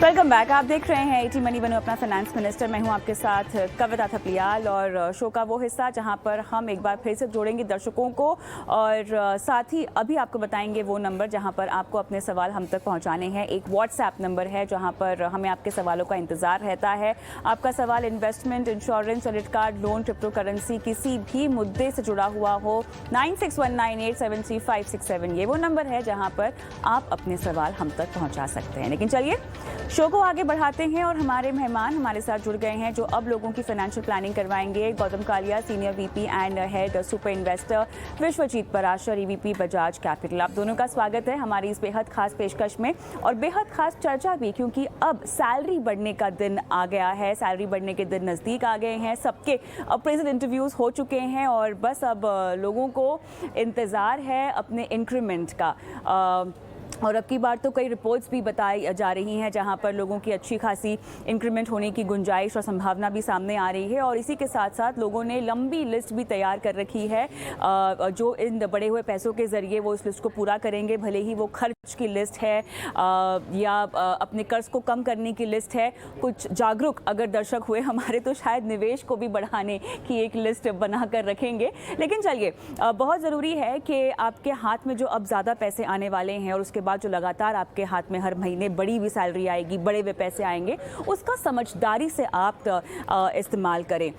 Welcome back. आप देख रहे हैं एटी मनी बनू अपना फाइनेंस मिनिस्टर। मैं हूं आपके साथ कविता थपलियाल और शो का वो हिस्सा जहां पर हम एक बार फिर से जोड़ेंगे दर्शकों को और साथ ही अभी आपको बताएंगे वो नंबर जहां पर आपको अपने सवाल हम तक पहुंचाने हैं। एक व्हाट्सएप नंबर है जहां पर हमें आपके सवालों का इंतजार रहता है। आपका सवाल investment, insurance, credit card, loan, crypto currency, किसी भी मुद्दे से जुड़ा हुआ हो 9619873567 ये वो नंबर है जहां पर आप अपने सवाल हम तक पहुंचा सकते हैं। लेकिन चलिए शो को आगे बढ़ाते हैं और हमारे मेहमान हमारे साथ जुड़ गए हैं जो अब लोगों की फाइनेंशियल प्लानिंग करवाएंगे। Gautam Kalia, senior VP and head super investor, Vishwajeet Parashar, EVP Bajaj capital. आप दोनों का स्वागत है हमारी इस बेहद खास पेशकश में और बेहद खास चर्चा भी, क्योंकि अब सैलरी बढ़ने का दिन आ गया है। सैलरी बढ़ने के दिन नज़दीक आ गए हैं। सबके अप्रेजल इंटरव्यूज़ हो चुके हैं और बस अब लोगों को इंतज़ार है अपने इंक्रीमेंट का। और अब की बार तो कई रिपोर्ट्स भी बताई जा रही हैं जहां पर लोगों की अच्छी खासी इंक्रीमेंट होने की गुंजाइश और संभावना भी सामने आ रही है। और इसी के साथ साथ लोगों ने लंबी लिस्ट भी तैयार कर रखी है जो इन बढ़े हुए पैसों के ज़रिए वो इस लिस्ट को पूरा करेंगे। भले ही वो खर्च की लिस्ट है या अपने कर्ज को कम करने की लिस्ट है। कुछ जागरूक अगर दर्शक हुए हमारे तो शायद निवेश को भी बढ़ाने की एक लिस्ट बना कर रखेंगे। लेकिन चलिए, बहुत ज़रूरी है कि आपके हाथ में जो अब ज़्यादा पैसे आने वाले हैं और उसके बाद जो लगातार आपके हाथ में हर महीने बड़ी हुई सैलरी आएगी, बड़े हुए पैसे आएंगे, उसका समझदारी से आप इस्तेमाल करें।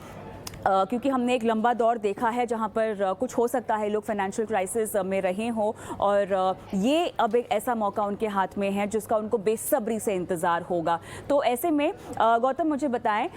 क्योंकि हमने एक लंबा दौर देखा है जहां पर कुछ हो सकता है लोग फाइनेंशियल क्राइसिस में रहे हों और ये अब एक ऐसा मौका उनके हाथ में है जिसका उनको बेसब्री से इंतज़ार होगा। तो ऐसे में गौतम मुझे बताएं,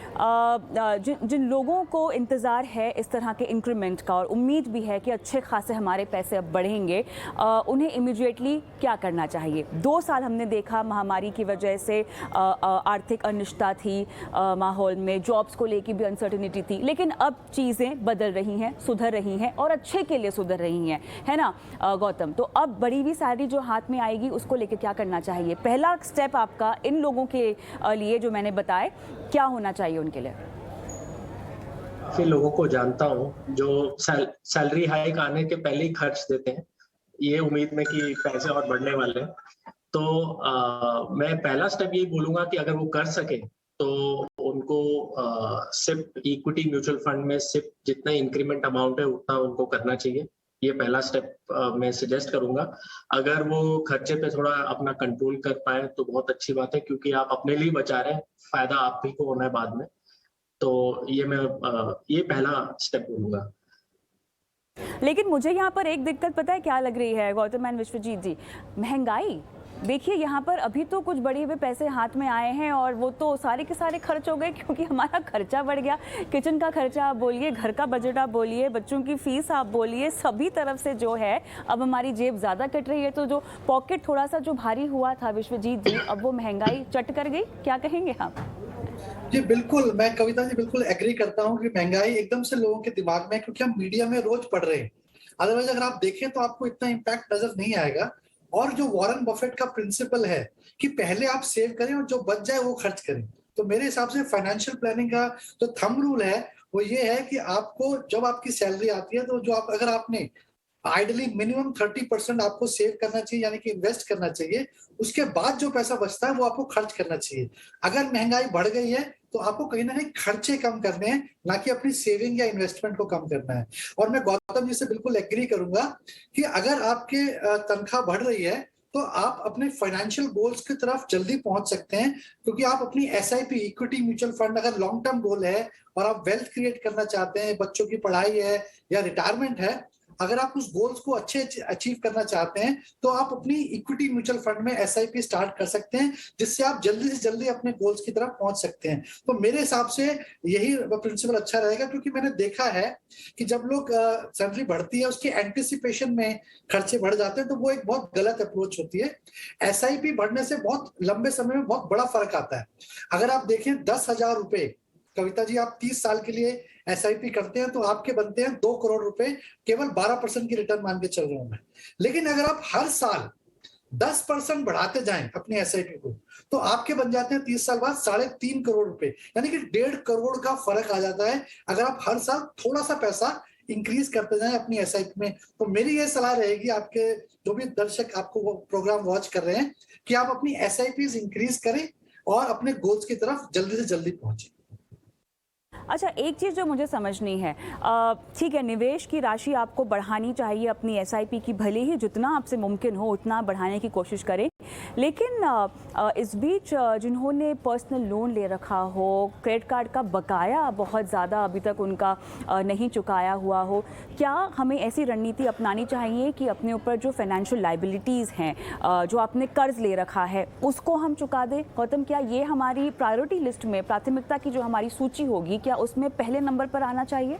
जिन लोगों को इंतज़ार है इस तरह के इंक्रीमेंट का और उम्मीद भी है कि अच्छे खासे हमारे पैसे अब बढ़ेंगे, उन्हें इमीडिएटली क्या करना चाहिए? 2 साल हमने देखा महामारी की वजह से आर्थिक अनिश्चितता थी माहौल में, जॉब्स को लेकर भी अनसर्टिनिटी थी, लेकिन अब चीज़ें बदल रही हैं, सुधर रही हैं और अच्छे के लिए सुधर रही हैं, है ना गौतम? तो अब बढ़ी हुई सैलरी जो हाथ में आएगी उसको लेकर क्या करना चाहिए? पहला स्टेप आपका इन लोगों के लिए जो मैंने बताए, क्या होना चाहिए उनके लिए? काफ़ी लोगों को जानता हूँ जो सैलरी हाइक आने के पहले ही खर्च देते हैं, ये उम्मीद में कि पैसे और बढ़ने वाले हैं। तो मैं पहला स्टेप यही बोलूँगा कि अगर वो कर सकें तो उनको सिर्फ इक्विटी म्यूचुअल फंड में सिर्फ जितना इंक्रीमेंट अमाउंट है उतना उनको करना चाहिए। ये पहला स्टेप मैं सजेस्ट करूँगा। अगर वो खर्चे पे थोड़ा अपना कंट्रोल कर पाएँ तो बहुत अच्छी बात है, क्योंकि आप अपने लिए बचा रहे हैं, फ़ायदा आप ही को होना है बाद में। तो ये पहला स्टेप बोलूँगा। लेकिन मुझे यहाँ पर एक दिक्कत पता है क्या लग रही है गौतम एंड विश्वजीत जी? महंगाई। देखिए यहाँ पर अभी तो कुछ बढ़े हुए पैसे हाथ में आए हैं और वो तो सारे के सारे खर्च हो गए क्योंकि हमारा खर्चा बढ़ गया। किचन का खर्चा आप बोलिए, घर का बजट आप बोलिए, बच्चों की फीस आप बोलिए, सभी तरफ से जो है अब हमारी जेब ज़्यादा कट रही है। तो जो पॉकेट थोड़ा सा जो भारी हुआ था विश्वजीत जी, अब वो महंगाई चट कर गई। क्या कहेंगे आप? जी बिल्कुल, मैं कविता जी बिल्कुल एग्री करता हूँ कि महंगाई एकदम से लोगों के दिमाग में, क्योंकि हम मीडिया में रोज पढ़ रहे हैं। अदरवाइज अगर आप देखें तो आपको इतना इम्पैक्ट नजर नहीं आएगा। और जो वॉरेन बफेट का प्रिंसिपल है कि पहले आप सेव करें और जो बच जाए वो खर्च करें, तो मेरे हिसाब से फाइनेंशियल प्लानिंग का जो थंब रूल है वो ये है कि आपको जब आपकी सैलरी आती है तो जो आप अगर आपने आइडली मिनिमम 30% आपको सेव करना चाहिए, यानी कि इन्वेस्ट करना चाहिए। उसके बाद जो पैसा बचता है वो आपको खर्च करना चाहिए। अगर महंगाई बढ़ गई है तो आपको कहीं ना कहीं खर्चे कम करने हैं, ना कि अपनी सेविंग या इन्वेस्टमेंट को कम करना है। और मैं गौतम जी से बिल्कुल एग्री करूंगा कि अगर आपके तनख्वाह बढ़ रही है तो आप अपने फाइनेंशियल गोल्स की तरफ जल्दी पहुंच सकते हैं, क्योंकि आप अपनी एसआईपी, इक्विटी म्यूचुअल फंड, अगर लॉन्ग टर्म गोल है और आप वेल्थ क्रिएट करना चाहते हैं, बच्चों की पढ़ाई है या रिटायरमेंट है, अगर आप उस गोल्स को अच्छे अचीव करना चाहते हैं तो आप अपनी इक्विटी म्यूचुअल फंड में एसआईपी स्टार्ट कर सकते हैं, जिससे आप जल्दी से जल्दी अपने गोल्स की तरफ पहुंच सकते हैं। तो मेरे हिसाब से यही प्रिंसिपल अच्छा रहेगा, क्योंकि मैंने देखा है कि जब लोग सैलरी बढ़ती है उसके एंटिसिपेशन में खर्चे बढ़ जाते हैं, तो वो एक बहुत गलत अप्रोच होती है। एसआईपी बढ़ने से बहुत लंबे समय में बहुत बड़ा फर्क आता है। अगर आप देखें 10,000 रुपए, कविता जी आप 30 साल के लिए एसआईपी करते हैं तो आपके बनते हैं 2 करोड़ रुपए, केवल 12% की रिटर्न मान के चल रहा हूं मैं। लेकिन अगर आप हर साल 10% बढ़ाते जाएं अपनी एसआईपी को, तो आपके बन जाते हैं 30 साल बाद 3.5 करोड़ रुपए, यानी कि 1.5 करोड़ का फर्क आ जाता है अगर आप हर साल थोड़ा सा पैसा इंक्रीज करते जाएं अपनी एसआईपी में। तो मेरी ये सलाह रहेगी आपके जो भी दर्शक आपको वो प्रोग्राम वॉच कर रहे हैं कि आप अपनी एसआईपी इंक्रीज करें, और अपने गोल्स की तरफ जल्दी से जल्दी पहुंचे। अच्छा, एक चीज़ जो मुझे समझनी है, ठीक है, निवेश की राशि आपको बढ़ानी चाहिए अपनी एसआईपी की, भले ही जितना आपसे मुमकिन हो उतना बढ़ाने की कोशिश करें, लेकिन इस बीच जिन्होंने पर्सनल लोन ले रखा हो, क्रेडिट कार्ड का बकाया बहुत ज़्यादा अभी तक उनका नहीं चुकाया हुआ हो, क्या हमें ऐसी रणनीति अपनानी चाहिए कि अपने ऊपर जो फाइनेंशियल लाइबिलिटीज़ हैं, जो आपने कर्ज ले रखा है, उसको हम चुका दें? गौतम, क्या ये हमारी प्रायोरिटी लिस्ट में, प्राथमिकता की जो हमारी सूची होगी, क्या उसमें पहले नंबर पर आना चाहिए?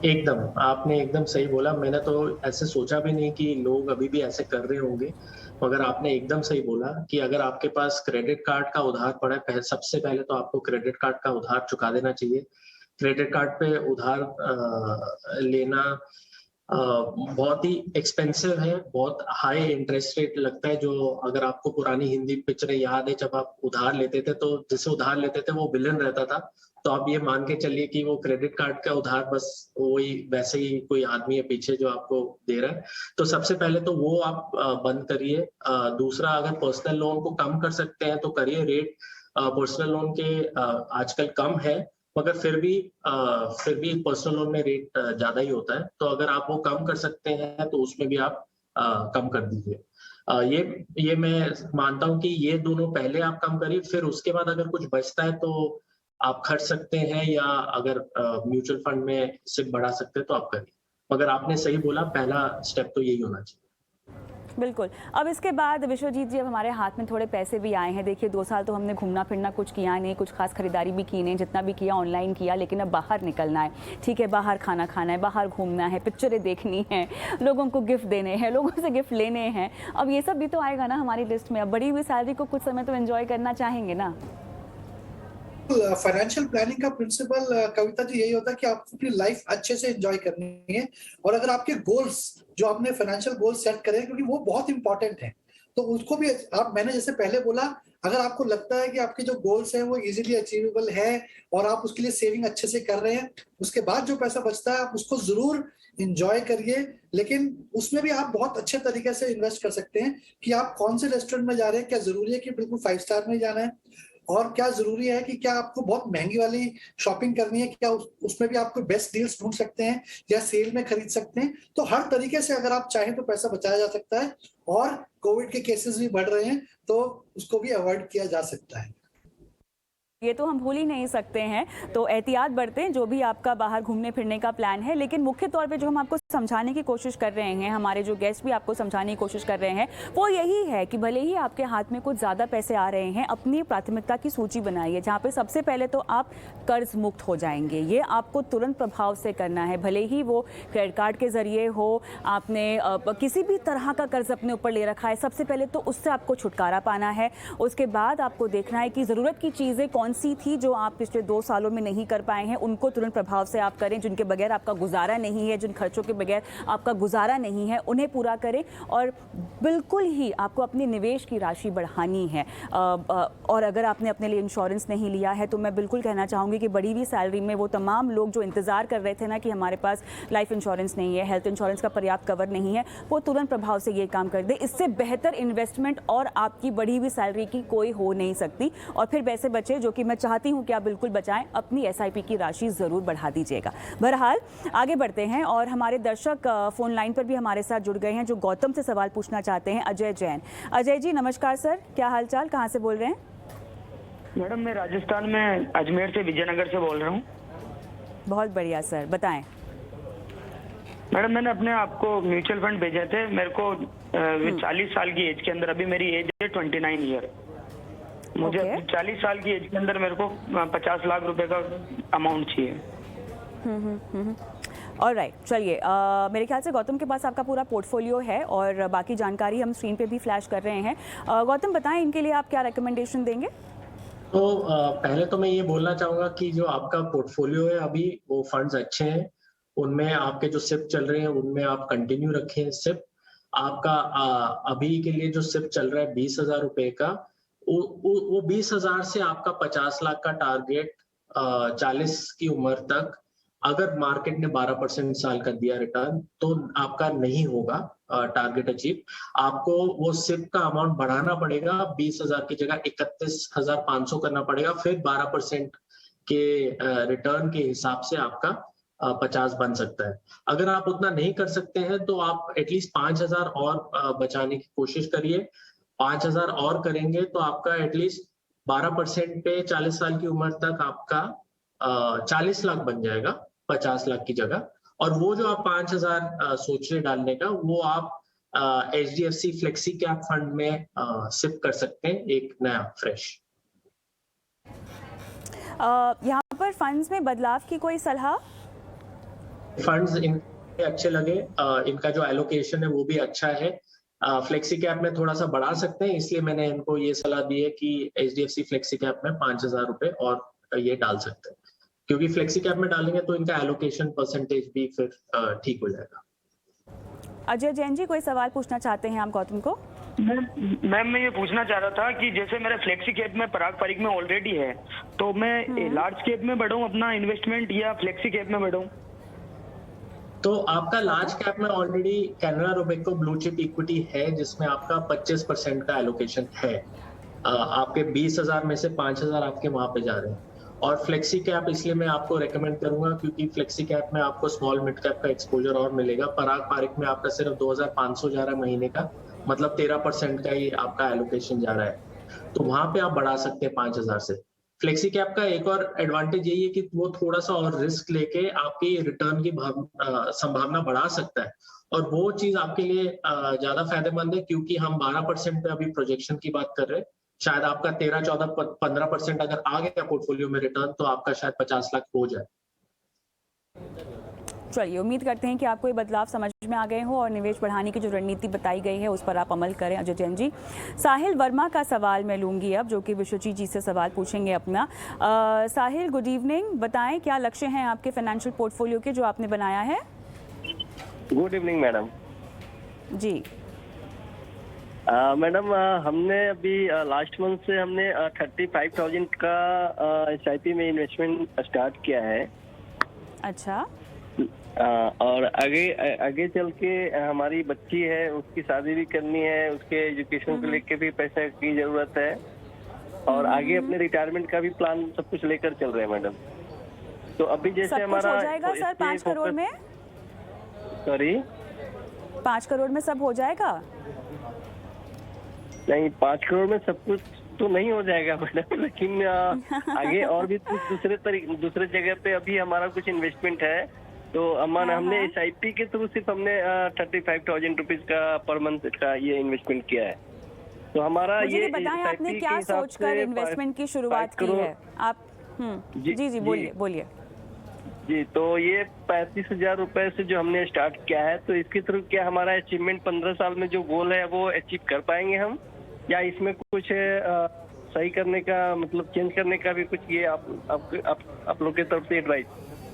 एकदम, आपने एकदम सही बोला। मैंने तो ऐसे सोचा भी नहीं कि लोग अभी भी ऐसे कर रहे होंगे, मगर आपने एकदम सही बोला कि अगर आपके पास क्रेडिट कार्ड का उधार पड़ा है, सबसे पहले तो आपको क्रेडिट कार्ड का उधार चुका देना चाहिए। क्रेडिट कार्ड पे उधार लेना बहुत ही एक्सपेंसिव है, बहुत हाई इंटरेस्ट रेट लगता है। जो अगर आपको पुरानी हिंदी पिक्चरें याद है, जब आप उधार लेते थे तो जिसे उधार लेते थे वो विलन रहता था, तो आप ये मान के चलिए कि वो क्रेडिट कार्ड का उधार बस वही वैसे ही कोई आदमी है पीछे जो आपको दे रहा है। तो सबसे पहले तो वो आप बंद करिए। दूसरा, अगर पर्सनल लोन को कम कर सकते हैं तो करिए। रेट पर्सनल लोन के आजकल कम है, मगर फिर भी पर्सनल लोन में रेट ज्यादा ही होता है। तो अगर आप वो कम कर सकते हैं तो उसमें भी आप कम कर दीजिए। ये मैं मानता हूं कि ये दोनों पहले आप कम करिए, फिर उसके बाद अगर कुछ बचता है तो आप खर्च सकते हैं, या अगर म्यूचुअल फंड में सिप बढ़ा सकते हैं तो आप करिए। मगर आपने सही बोला, पहला स्टेप तो यही होना चाहिए। बिल्कुल। अब इसके बाद विश्वजीत जी, अब हमारे हाथ में थोड़े पैसे भी आए हैं। देखिए, 2 साल तो हमने घूमना फिरना कुछ किया नहीं, कुछ खास खरीदारी भी की नहीं, जितना भी किया ऑनलाइन किया, लेकिन अब बाहर निकलना है। ठीक है, बाहर खाना खाना है, बाहर घूमना है, पिक्चरें देखनी है, लोगों को गिफ्ट देने हैं, लोगों से गिफ्ट लेने हैं। अब ये सब भी तो आएगा ना हमारी लिस्ट में। अब बढ़ी हुई सैलरी को कुछ समय तो एंजॉय करना चाहेंगे ना। फाइनेंशियल प्लानिंग का प्रिंसिपल कविता जी यही होता है कि आपको अपनी लाइफ अच्छे से एंजॉय करनी है, और अगर आपके गोल्स जो आपने फाइनेंशियल गोल्स सेट करे, क्योंकि वो बहुत इंपॉर्टेंट है, तो उसको भी आप, मैंने जैसे पहले बोला, अगर आपको लगता है कि आपके जो गोल्स हैं वो इजीली अचीवेबल है और आप उसके लिए सेविंग अच्छे से कर रहे हैं, उसके बाद जो पैसा बचता है आप उसको जरूर इंजॉय करिए। लेकिन उसमें भी आप बहुत अच्छे तरीके से इन्वेस्ट कर सकते हैं कि आप कौन से रेस्टोरेंट में जा रहे हैं, क्या जरूरी है कि बिल्कुल 5 स्टार में जाना है, और क्या जरूरी है कि क्या आपको बहुत महंगी वाली शॉपिंग करनी है, क्या उसमें भी आपको बेस्ट डील्स ढूंढ सकते हैं या सेल में खरीद सकते हैं। तो हर तरीके से अगर आप चाहें तो पैसा बचाया जा सकता है, और कोविड के केसेस भी बढ़ रहे हैं तो उसको भी अवॉइड किया जा सकता है। ये तो हम भूल ही नहीं सकते हैं, तो एहतियात बरतें जो भी आपका बाहर घूमने फिरने का प्लान है। लेकिन मुख्य तौर पे जो हम आपको समझाने की कोशिश कर रहे हैं, हमारे जो गेस्ट भी आपको समझाने की कोशिश कर रहे हैं, वो यही है कि भले ही आपके हाथ में कुछ ज़्यादा पैसे आ रहे हैं, अपनी प्राथमिकता की सूची बनाइए, जहाँ पे सबसे पहले तो आप कर्ज मुक्त हो जाएंगे। ये आपको तुरंत प्रभाव से करना है, भले ही वो क्रेडिट कार्ड के जरिए हो, आपने किसी भी तरह का कर्ज अपने ऊपर ले रखा है, सबसे पहले तो उससे आपको छुटकारा पाना है। उसके बाद आपको देखना है कि ज़रूरत की चीज़ें कौन सी थी जो आप पिछले 2 सालों में नहीं कर पाए हैं, उनको तुरंत प्रभाव से आप करें। जिनके बगैर आपका गुजारा नहीं है, जिन खर्चों के बगैर आपका गुजारा नहीं है, उन्हें पूरा करें। और बिल्कुल ही आपको अपने निवेश की राशि बढ़ानी है। और अगर आपने अपने लिए इंश्योरेंस नहीं लिया है तो मैं बिल्कुल कहना चाहूँगी कि बड़ी हुई सैलरी में वो तमाम लोग जो इंतज़ार कर रहे थे ना कि हमारे पास लाइफ इंश्योरेंस नहीं है, हेल्थ इंश्योरेंस का पर्याप्त कवर नहीं है, वो तुरंत प्रभाव से ये काम कर दे। इससे बेहतर इन्वेस्टमेंट और आपकी बढ़ी हुई सैलरी की कोई हो नहीं सकती। और फिर पैसे बचे, जो कि मैं चाहती हूं कि आप बिल्कुल बचाएं, अपनी एसआईपी की राशि जरूर बढ़ा दीजिएगा। बहरहाल आगे बढ़ते हैं, और हमारे दर्शक फोन लाइन पर भी हमारे साथ जुड़ गए हैं जो गौतम से सवाल पूछना चाहते हैं। अजय जैन। अजय जी नमस्कार सर, क्या हालचाल, कहाँ से बोल रहे हैं? मैडम मैं राजस्थान में अजमेर से, विजयनगर से बोल रहा हूँ। बहुत बढ़िया सर, बताएं। मैडम मैंने अपने आपको म्यूचुअल फंड भेजे थे, मेरे को 40 साल की एज के अंदर, अभी मेरी एज है 29 ईयर, मुझे 40 साल की एज के अंदर मेरे को 50 लाख रुपए का अमाउंट चाहिए। ऑलराइट, चलिए, मेरे ख्याल से गौतम के पास आपका पूरा पोर्टफोलियो है और बाकी जानकारी हम स्क्रीन पे भी फ्लैश कर रहे हैं। गौतम बताएं, इनके लिए आप क्या रिकमेंडेशन देंगे? तो पहले तो मैं ये बोलना चाहूंगा कि जो आपका पोर्टफोलियो है अभी, वो फंड्स अच्छे हैं, उनमें आपके जो सिप चल रहे हैं उनमें आप कंटिन्यू रखें सिप। आपका अभी के लिए जो सिप चल रहा है 20,000 रुपए का, वो 20,000 से आपका 50 लाख का टारगेट 40 की उम्र तक अगर मार्केट ने 12% साल का दिया रिटर्न तो आपका नहीं होगा टारगेट अचीव। आपको वो सिप का अमाउंट बढ़ाना पड़ेगा, 20,000 की जगह 31,500 करना पड़ेगा, फिर 12% के रिटर्न के हिसाब से आपका 50 बन सकता है। अगर आप उतना नहीं कर सकते हैं तो आप एटलीस्ट 5,000 और बचाने की कोशिश करिए। 5,000 और करेंगे तो आपका एटलीस्ट 12% पे 40 साल की उम्र तक आपका 40 लाख बन जाएगा 50 लाख की जगह। और वो जो आप 5,000 सोच रहे डालने का, वो आप HDFC फ्लेक्सी कैप फंड में सिप कर सकते हैं, एक नया फ्रेश। यहाँ पर फंड्स में बदलाव की कोई सलाह? फंड्स इनके अच्छे लगे, इनका जो एलोकेशन है वो भी अच्छा है। फ्लेक्सी कैप में थोड़ा सा बढ़ा सकते हैं, इसलिए मैंने इनको ये सलाह दी है कि HDFC फ्लेक्सी कैप में 5,000 रुपए और ये डाल सकते हैं, क्योंकि फ्लेक्सी कैप में डालेंगे तो इनका एलोकेशन परसेंटेज भी फिर ठीक हो जाएगा। अजय जैन जी, कोई सवाल पूछना चाहते हैं आप गौतम को? मैम मैं ये पूछना चाह रहा था कि जैसे मेरा फ्लेक्सी कैप में पराग पारिक में ऑलरेडी है, तो मैं लार्ज कैप में बढ़ाऊं अपना इन्वेस्टमेंट या फ्लेक्सी कैप में बढ़ाऊं? तो आपका लार्ज कैप में already Canara Robeco blue chip equity है, जिसमें आपका 25% का एलोकेशन है। आपके 20,000 में से 5,000 आपके वहां पे जा रहे हैं। और फ्लेक्सी कैप इसलिए मैं आपको रेकमेंड करूंगा क्योंकि फ्लेक्सी कैप में आपको स्मॉल मिड कैप का एक्सपोजर और मिलेगा। पराग पारिक में आपका सिर्फ 2,500 जा रहा है महीने का, मतलब 13% का ही आपका एलोकेशन जा रहा है। तो वहां पे आप बढ़ा सकते हैं 5,000 से। फ्लेक्सी कैप का एक और एडवांटेज यही है कि वो थोड़ा सा और रिस्क लेके आपकी रिटर्न की संभावना बढ़ा सकता है, और वो चीज आपके लिए ज्यादा फायदेमंद है, क्योंकि हम 12% पे अभी प्रोजेक्शन की बात कर रहे हैं। शायद आपका 13, 14, 15% अगर आ गया पोर्टफोलियो में रिटर्न, तो आपका शायद 50 लाख हो जाए। चलिए, उम्मीद करते हैं कि आपको ये बदलाव समझ में आ गए हो और निवेश बढ़ाने की जो रणनीति बताई गई है उस पर आप अमल करें। अजय जैन जी, साहिल वर्मा का सवाल मैं लूंगी अब, जो कि विश्वजीत जी से सवाल पूछेंगे अपना। साहिल, गुड इवनिंग। बताएं क्या लक्ष्य हैं आपके फाइनेंशियल पोर्टफोलियो के जो आपने बनाया है? गुड इवनिंग मैडम जी। मैडम हमने अभी लास्ट मंथ से हमने 35,000 का SIP में इन्वेस्टमेंट स्टार्ट किया है। अच्छा। और आगे चल के हमारी बच्ची है, उसकी शादी भी करनी है, उसके एजुकेशन को लेके भी पैसे की जरूरत है, और आगे अपने रिटायरमेंट का भी प्लान सब कुछ लेकर चल रहे हैं मैडम। तो अभी जैसे हमारा हो जाएगा सर 5 करोड़ में? सॉरी, 5 करोड़ में सब हो जाएगा? नहीं, 5 करोड़ में सब कुछ तो नहीं हो जाएगा मैडम, लेकिन आगे और भी दूसरे जगह पे अभी हमारा कुछ इन्वेस्टमेंट है। तो हमने SIP के थ्रू सिर्फ हमने 35,000 रुपीज का पर मंथ का ये इन्वेस्टमेंट किया है। तो हमारा ये बताएं आपने क्या सोचकर इन्वेस्टमेंट की शुरुआत की है आप? जी बोलिए। जी, तो ये 35,000 रुपए से जो हमने स्टार्ट किया है, तो इसके थ्रू क्या हमारा अचीवमेंट 15 साल में जो गोल है वो अचीव कर पाएंगे हम, या इसमें कुछ सही करने का, मतलब चेंज करने का भी कुछ ये आप लोग की तरफ से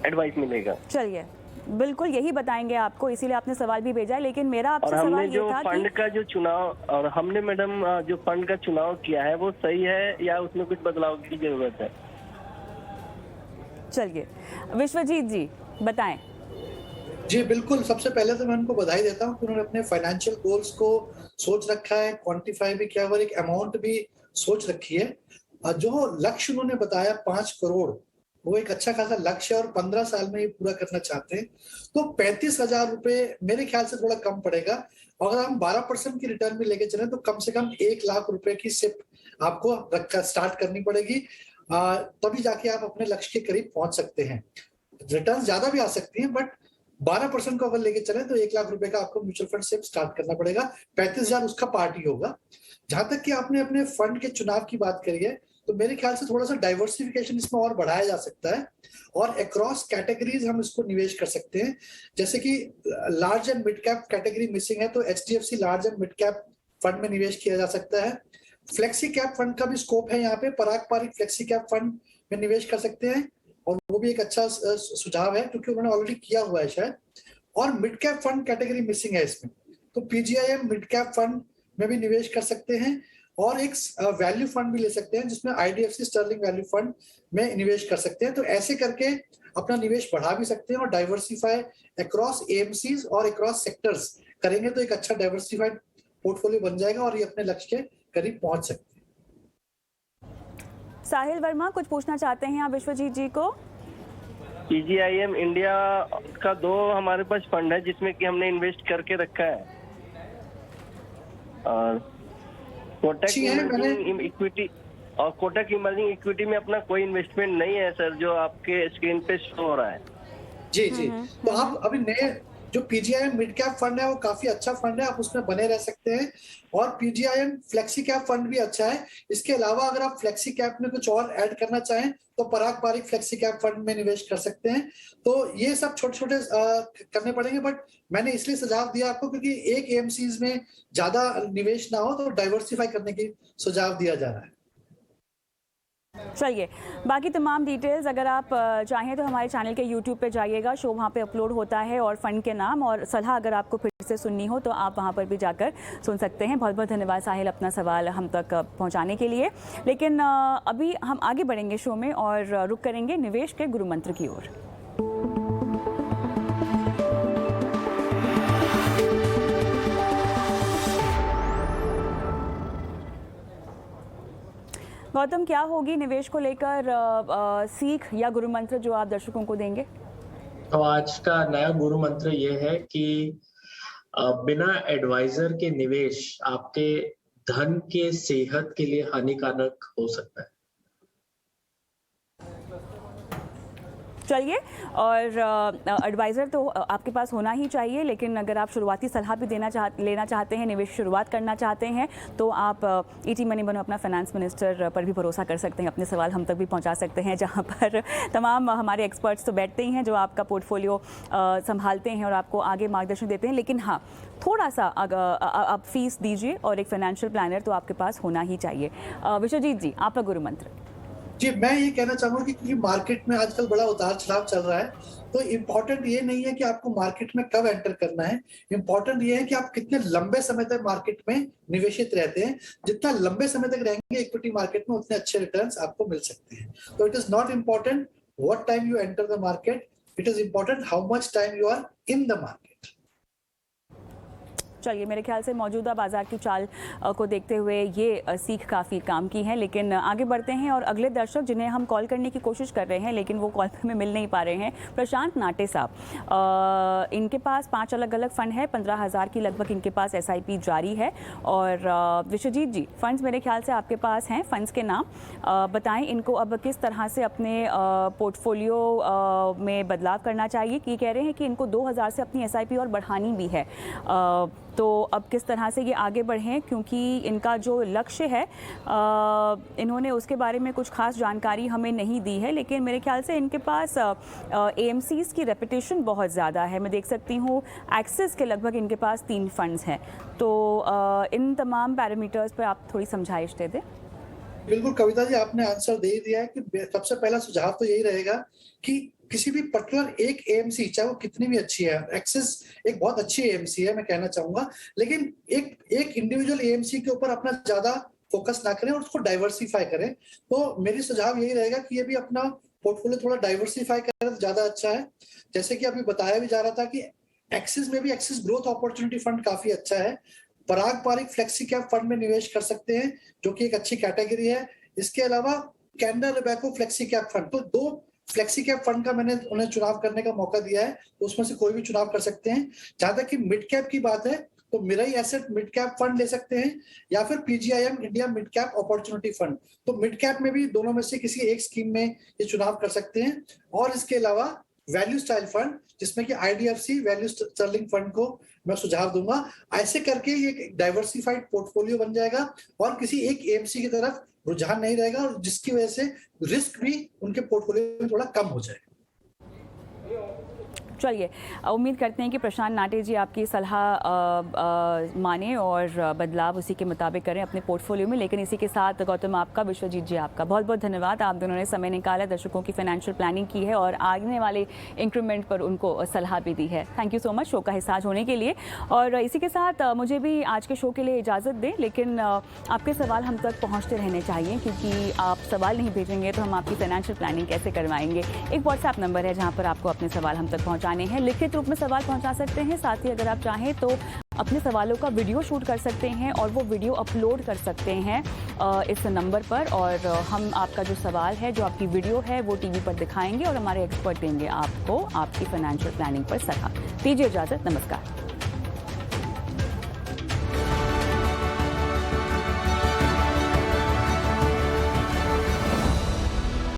एडवाइस मिलेगा? चलिए, बिल्कुल यही बताएंगे आपको, इसीलिए आपने सवाल भी भेजा है। लेकिन मेरा आपसे सवाल ये था कि फंड का जो चुनाव, और हमने मैडम जो फंड का चुनाव किया है वो सही है या उसमें कुछ बदलाव की जरूरत है? चलिए, विश्वजीत जी बताएं। जी बिल्कुल, सबसे पहले तो मैं उनको बधाई देता हूँ कि उन्होंने अपने फाइनेंशियल गोल्स को सोच रखा है, क्वांटिफाई भी किया और एक अमाउंट भी सोच रखी है। जो लक्ष्य उन्होंने बताया 5 करोड़, वो एक अच्छा खासा लक्ष्य है और 15 साल में ये पूरा करना चाहते हैं। तो 35,000 रुपए मेरे ख्याल से थोड़ा कम पड़ेगा। अगर हम 12% की रिटर्न भी लेके चले तो कम से कम 1 लाख रुपए की सिप आपको स्टार्ट करनी पड़ेगी, तभी जाके आप अपने लक्ष्य के करीब पहुंच सकते हैं। रिटर्न ज्यादा भी आ सकती हैं, बट 12% को अगर लेके चले तो 1 लाख रुपए का आपको म्यूचुअल फंड से स्टार्ट करना पड़ेगा। 35,000 उसका पार्ट ही होगा। जहां तक कि आपने अपने फंड के चुनाव की बात करी है, तो मेरे ख्याल से थोड़ा सा डाइवर्सिफिकेशन इसमें और बढ़ाया जा सकता है, और अक्रॉस कैटेगरीज हम इसको निवेश कर सकते हैं। जैसे कि large and mid cap category missing है, तो HDFC large and mid cap fund में निवेश किया जा सकता है। फ्लेक्सी कैप फंड का भी स्कोप है यहाँ पे, पराग पारिक फ्लेक्सी कैप फंड में निवेश कर सकते हैं, और वो भी एक अच्छा सुझाव है क्योंकि उन्होंने ऑलरेडी किया हुआ है शायद। और mid cap fund category missing है इसमें, तो PGIM मिड कैप फंड में भी निवेश कर सकते हैं। और एक वैल्यू फंड भी ले सकते हैं जिसमें IDFC स्टर्लिंग वैल्यू फंड में निवेश कर सकते हैं। तो ऐसे करके अपना निवेश बढ़ा भी सकते हैं और डाइवर्सिफाई अक्रॉस AMCs और अक्रॉस सेक्टर्स करेंगे तो एक अच्छा डाइवर्सिफाइड पोर्टफोलियो बन जाएगा और ये अपने लक्ष्य के करीब पहुंच सकते हैं। साहिल वर्मा कुछ पूछना चाहते हैं आप विश्वजीत जी को? PGIM इंडिया का 2 हमारे पास फंड है जिसमें कि हमने इन्वेस्ट करके रखा है, और कोटक इमर्जिंग इक्विटी और कोटक इमर्जिंग इक्विटी में अपना कोई इन्वेस्टमेंट नहीं है सर, जो आपके स्क्रीन पे शो हो रहा है। जी जी, तो आप अभी नए जो PGIM मिड कैप फंड है वो काफी अच्छा फंड है, आप उसमें बने रह सकते हैं। और PGIM फ्लेक्सी कैप फंड भी अच्छा है। इसके अलावा अगर आप फ्लेक्सी कैप में कुछ और ऐड करना चाहें तो पराग पारिक फ्लेक्सी कैप फंड में निवेश कर सकते हैं। तो ये सब छोटे छोटे करने पड़ेंगे, बट मैंने इसलिए सुझाव दिया आपको क्योंकि एक AMCs में ज्यादा निवेश ना हो तो डाइवर्सिफाई करने की सुझाव दिया जा रहा है। चलिए, बाकी तमाम डिटेल्स अगर आप चाहें तो हमारे चैनल के YouTube पे जाइएगा, शो वहाँ पे अपलोड होता है और फंड के नाम और सलाह अगर आपको फिर से सुननी हो तो आप वहाँ पर भी जाकर सुन सकते हैं। बहुत बहुत धन्यवाद साहिल अपना सवाल हम तक पहुँचाने के लिए। लेकिन अभी हम आगे बढ़ेंगे शो में और रुक करेंगे निवेश के गुरु मंत्र की ओर। गौतम, क्या होगी निवेश को लेकर सीख या गुरु मंत्र जो आप दर्शकों को देंगे? तो आज का नया गुरु मंत्र ये है कि बिना एडवाइजर के निवेश आपके धन के सेहत के लिए हानिकारक हो सकता है। चलिए, और एडवाइज़र तो आपके पास होना ही चाहिए, लेकिन अगर आप शुरुआती सलाह भी लेना चाहते हैं, निवेश शुरुआत करना चाहते हैं तो आप ET मनी बनो अपना फाइनेंस मिनिस्टर पर भी भरोसा कर सकते हैं। अपने सवाल हम तक भी पहुंचा सकते हैं, जहां पर तमाम हमारे एक्सपर्ट्स तो बैठते ही हैं जो आपका पोर्टफोलियो संभालते हैं और आपको आगे मार्गदर्शन देते हैं। लेकिन हाँ, थोड़ा सा आप फीस दीजिए और एक फाइनेंशियल प्लानर तो आपके पास होना ही चाहिए। विश्वजीत जी, आपका गुरु मंत्र? जी, मैं ये कहना चाहूंगा कि क्योंकि मार्केट में आजकल बड़ा उतार चढ़ाव चल रहा है, तो इम्पोर्टेंट ये नहीं है कि आपको मार्केट में कब एंटर करना है, इम्पोर्टेंट ये है कि आप कितने लंबे समय तक मार्केट में निवेशित रहते हैं। जितना लंबे समय तक रहेंगे इक्विटी मार्केट में उतने अच्छे रिटर्न्स आपको मिल सकते हैं। तो it is not important what time you enter the market, it is important how much time you are in the market. चलिए, मेरे ख्याल से मौजूदा बाजार की चाल को देखते हुए ये सीख काफ़ी काम की है। लेकिन आगे बढ़ते हैं और अगले दर्शक जिन्हें हम कॉल करने की कोशिश कर रहे हैं लेकिन वो कॉल में मिल नहीं पा रहे हैं, प्रशांत नाटे साहब। इनके पास 5 अलग अलग फ़ंड है, 15,000 की लगभग इनके पास SIP जारी है। और विश्वजीत जी, फंड्स मेरे ख्याल से आपके पास हैं, फंड्स के नाम बताएं इनको अब किस तरह से अपने पोर्टफोलियो में बदलाव करना चाहिए। ये कह रहे हैं कि इनको 2,000 से अपनी SIP और बढ़ानी भी है, तो अब किस तरह से ये आगे बढ़ें, क्योंकि इनका जो लक्ष्य है इन्होंने उसके बारे में कुछ खास जानकारी हमें नहीं दी है। लेकिन मेरे ख्याल से इनके पास AMCs की रेपुटेशन बहुत ज़्यादा है। मैं देख सकती हूँ एक्सिस के लगभग इनके पास 3 फंड्स हैं। तो इन तमाम पैरामीटर्स पर आप थोड़ी समझाइश दे दें। बिल्कुल कविता जी, आपने आंसर दे ही दिया है कि सबसे पहला सुझाव तो यही रहेगा कि किसी भी पर्टिकुलर एक AMC, चाहे वो कितनी भी अच्छी है, एक्सिस एक बहुत अच्छी AMC है मैं कहना चाहूंगा, लेकिन एक इंडिविजुअल AMC के ऊपर अपना ज्यादा फोकस ना करें और उसको डाइवर्सिफाई करें। तो मेरी सुझाव यही रहेगा कि ये भी अपना पोर्टफोलियो थोड़ा डाइवर्सिफाई करें तो ज्यादा अच्छा है। जैसे कि अभी बताया भी जा रहा था कि एक्सिस में भी एक्सिस ग्रोथ अपॉर्चुनिटी फंड काफी अच्छा है। पराग पारिक फ्लेक्सी कैप फंड में निवेश कर सकते हैं जो कि एक अच्छी कैटेगरी है। इसके अलावा Canara Robeco flexi cap fund, तो 2 फ्लेक्सी कैप फंड का मैंने उन्हें चुनाव करने का मौका दिया है, तो उसमें से कोई भी चुनाव कर सकते हैं। जहां तक कि मिड कैप की बात है तो Mirae asset mid cap fund ले सकते हैं या फिर PGIM India mid cap opportunity fund. तो मिड कैप में भी दोनों में से किसी एक स्कीम में ये चुनाव कर सकते हैं। और इसके अलावा वैल्यू स्टाइल फंड, जिसमें कि IDFC वैल्यू स्टर्लिंग फंड को मैं सुझाव दूंगा। ऐसे करके ये डाइवर्सिफाइड पोर्टफोलियो बन जाएगा और किसी एक AMC की तरफ रुझान नहीं रहेगा, और जिसकी वजह से रिस्क भी उनके पोर्टफोलियो में थोड़ा कम हो जाएगा। चलिए, उम्मीद करते हैं कि प्रशांत नाटे जी आपकी सलाह माने और बदलाव उसी के मुताबिक करें अपने पोर्टफोलियो में। लेकिन इसी के साथ गौतम आपका, विश्वजीत जी आपका बहुत बहुत धन्यवाद। आप दोनों ने समय निकाला, दर्शकों की फाइनेंशियल प्लानिंग की है और आने वाले इंक्रीमेंट पर उनको सलाह भी दी है। Thank you so much show का हिस्सा होने के लिए। और इसी के साथ मुझे भी आज के शो के लिए इजाज़त दें, लेकिन आपके सवाल हम तक पहुँचते रहने चाहिए, क्योंकि आप सवाल नहीं भेजेंगे तो हम आपकी फाइनेंशियल प्लानिंग कैसे करवाएंगे। एक व्हाट्सएप नंबर है जहाँ पर आपको अपने सवाल हम तक पहुँचाने हैं, लिखित रूप में सवाल पहुँचा सकते हैं। साथ ही अगर आप चाहें तो अपने सवालों का वीडियो शूट कर सकते हैं और वो वीडियो अपलोड कर सकते हैं इस नंबर पर, और हम आपका जो सवाल है, जो आपकी वीडियो है, वो टीवी पर दिखाएंगे और हमारे एक्सपर्ट देंगे आपको आपकी फाइनेंशियल प्लानिंग पर सलाह। दीजिए इजाज़त, नमस्कार।